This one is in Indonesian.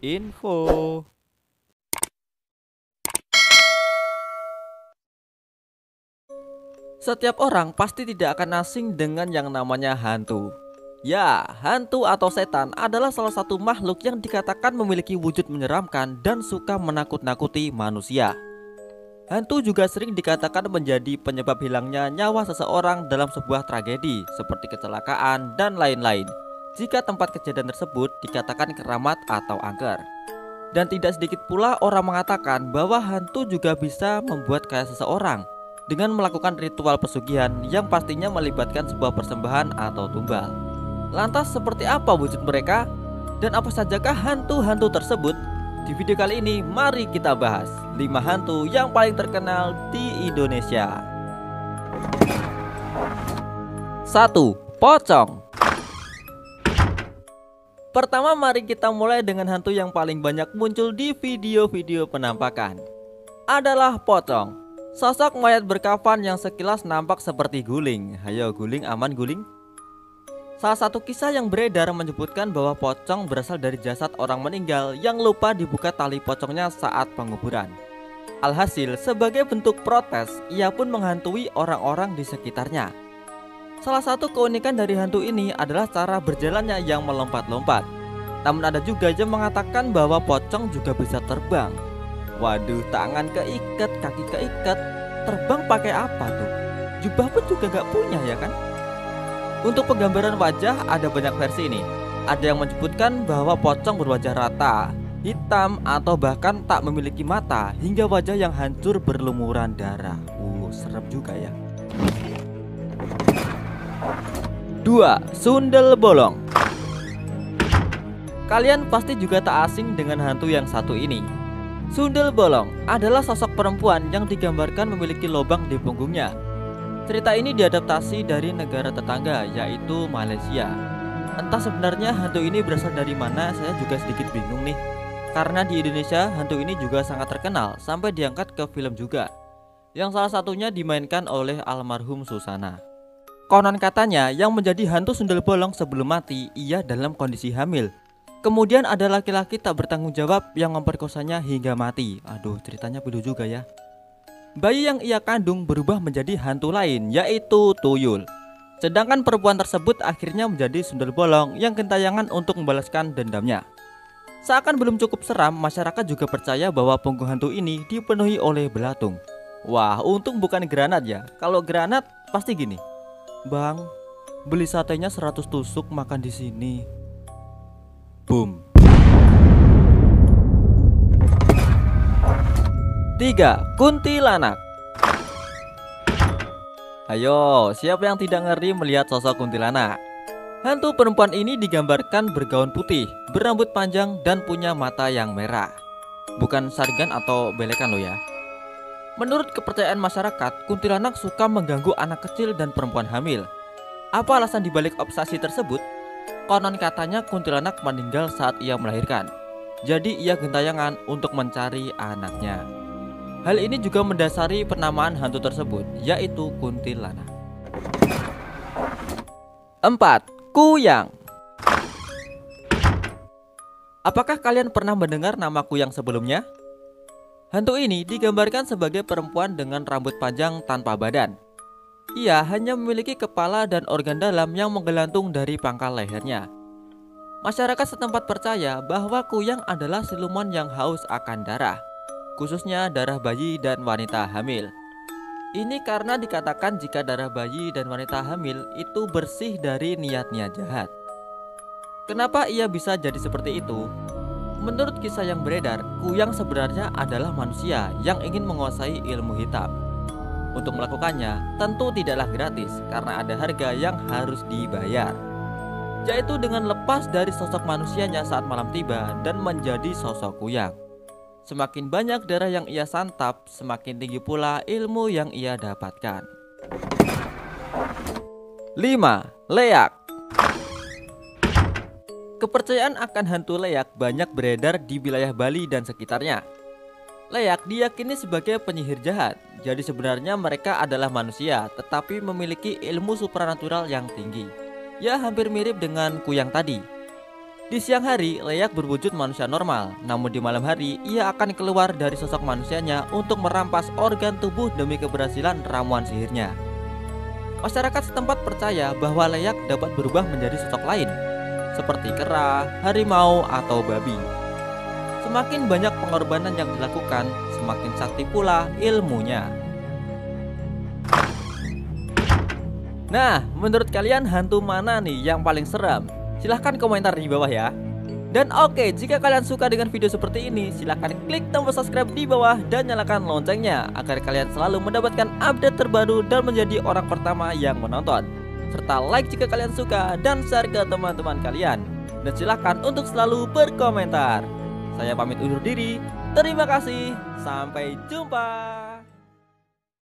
Info. Setiap orang pasti tidak akan asing dengan yang namanya hantu. Ya, hantu atau setan adalah salah satu makhluk yang dikatakan memiliki wujud menyeramkan dan suka menakut-nakuti manusia. Hantu juga sering dikatakan menjadi penyebab hilangnya nyawa seseorang dalam sebuah tragedi seperti kecelakaan dan lain-lain, jika tempat kejadian tersebut dikatakan keramat atau angker. Dan tidak sedikit pula orang mengatakan bahwa hantu juga bisa membuat kaya seseorang dengan melakukan ritual pesugihan yang pastinya melibatkan sebuah persembahan atau tumbal. Lantas seperti apa wujud mereka? Dan apa sajakah hantu-hantu tersebut? Di video kali ini mari kita bahas 5 hantu yang paling terkenal di Indonesia. 1. Pocong. Pertama mari kita mulai dengan hantu yang paling banyak muncul di video-video penampakan. Adalah pocong. Sosok mayat berkafan yang sekilas nampak seperti guling. Hayo guling, aman guling? Salah satu kisah yang beredar menyebutkan bahwa pocong berasal dari jasad orang meninggal yang lupa dibuka tali pocongnya saat penguburan. Alhasil, sebagai bentuk protes, ia pun menghantui orang-orang di sekitarnya. Salah satu keunikan dari hantu ini adalah cara berjalannya yang melompat-lompat. Namun ada juga yang mengatakan bahwa pocong juga bisa terbang. Waduh, tangan keikat, kaki keikat, terbang pakai apa tuh? Jubah pun juga gak punya ya kan? Untuk penggambaran wajah ada banyak versi ini. Ada yang menyebutkan bahwa pocong berwajah rata, hitam, atau bahkan tak memiliki mata hingga wajah yang hancur berlumuran darah. Serem juga ya. 2. Sundel bolong. Kalian pasti juga tak asing dengan hantu yang satu ini. Sundel bolong adalah sosok perempuan yang digambarkan memiliki lubang di punggungnya. Cerita ini diadaptasi dari negara tetangga, yaitu Malaysia. Entah sebenarnya hantu ini berasal dari mana, saya juga sedikit bingung nih. Karena di Indonesia hantu ini juga sangat terkenal sampai diangkat ke film juga, yang salah satunya dimainkan oleh almarhum Susana. Konon katanya yang menjadi hantu sundel bolong sebelum mati ia dalam kondisi hamil. Kemudian ada laki-laki tak bertanggung jawab yang memperkosanya hingga mati. Aduh, ceritanya pilu juga ya. Bayi yang ia kandung berubah menjadi hantu lain, yaitu tuyul. Sedangkan perempuan tersebut akhirnya menjadi sundel bolong yang gentayangan untuk membalaskan dendamnya. Seakan belum cukup seram, masyarakat juga percaya bahwa punggung hantu ini dipenuhi oleh belatung. Wah, untung bukan granat ya. Kalau granat pasti gini. Bang, beli satenya 100 tusuk makan di sini. Boom. 3. Kuntilanak. Ayo, siapa yang tidak ngeri melihat sosok kuntilanak? Hantu perempuan ini digambarkan bergaun putih, berambut panjang, dan punya mata yang merah. Bukan sargan atau belekan loh ya. Menurut kepercayaan masyarakat, kuntilanak suka mengganggu anak kecil dan perempuan hamil. Apa alasan dibalik obsesi tersebut? Konon katanya kuntilanak meninggal saat ia melahirkan. Jadi ia gentayangan untuk mencari anaknya. Hal ini juga mendasari penamaan hantu tersebut, yaitu kuntilanak. 4. Kuyang. Apakah kalian pernah mendengar nama kuyang sebelumnya? Hantu ini digambarkan sebagai perempuan dengan rambut panjang tanpa badan. Ia hanya memiliki kepala dan organ dalam yang menggelantung dari pangkal lehernya. Masyarakat setempat percaya bahwa kuyang adalah siluman yang haus akan darah, khususnya darah bayi dan wanita hamil. Ini karena dikatakan jika darah bayi dan wanita hamil itu bersih dari niat-niat jahat. Kenapa ia bisa jadi seperti itu? Menurut kisah yang beredar, kuyang sebenarnya adalah manusia yang ingin menguasai ilmu hitam. Untuk melakukannya tentu tidaklah gratis karena ada harga yang harus dibayar, yaitu dengan lepas dari sosok manusianya saat malam tiba dan menjadi sosok kuyang. Semakin banyak darah yang ia santap, semakin tinggi pula ilmu yang ia dapatkan. 5. Leak. Kepercayaan akan hantu leak banyak beredar di wilayah Bali dan sekitarnya. Leak diyakini sebagai penyihir jahat. Jadi sebenarnya mereka adalah manusia, tetapi memiliki ilmu supranatural yang tinggi. Ya hampir mirip dengan kuyang tadi. Di siang hari, Leyak berwujud manusia normal, namun di malam hari ia akan keluar dari sosok manusianya untuk merampas organ tubuh demi keberhasilan ramuan sihirnya. Masyarakat setempat percaya bahwa Leyak dapat berubah menjadi sosok lain, seperti kera, harimau, atau babi. Semakin banyak pengorbanan yang dilakukan, semakin sakti pula ilmunya. Nah, menurut kalian hantu mana nih yang paling seram? Silahkan komentar di bawah ya. Dan oke, jika kalian suka dengan video seperti ini, silahkan klik tombol subscribe di bawah dan nyalakan loncengnya agar kalian selalu mendapatkan update terbaru dan menjadi orang pertama yang menonton. Serta like jika kalian suka dan share ke teman-teman kalian. Dan silahkan untuk selalu berkomentar. Saya pamit undur diri. Terima kasih. Sampai jumpa.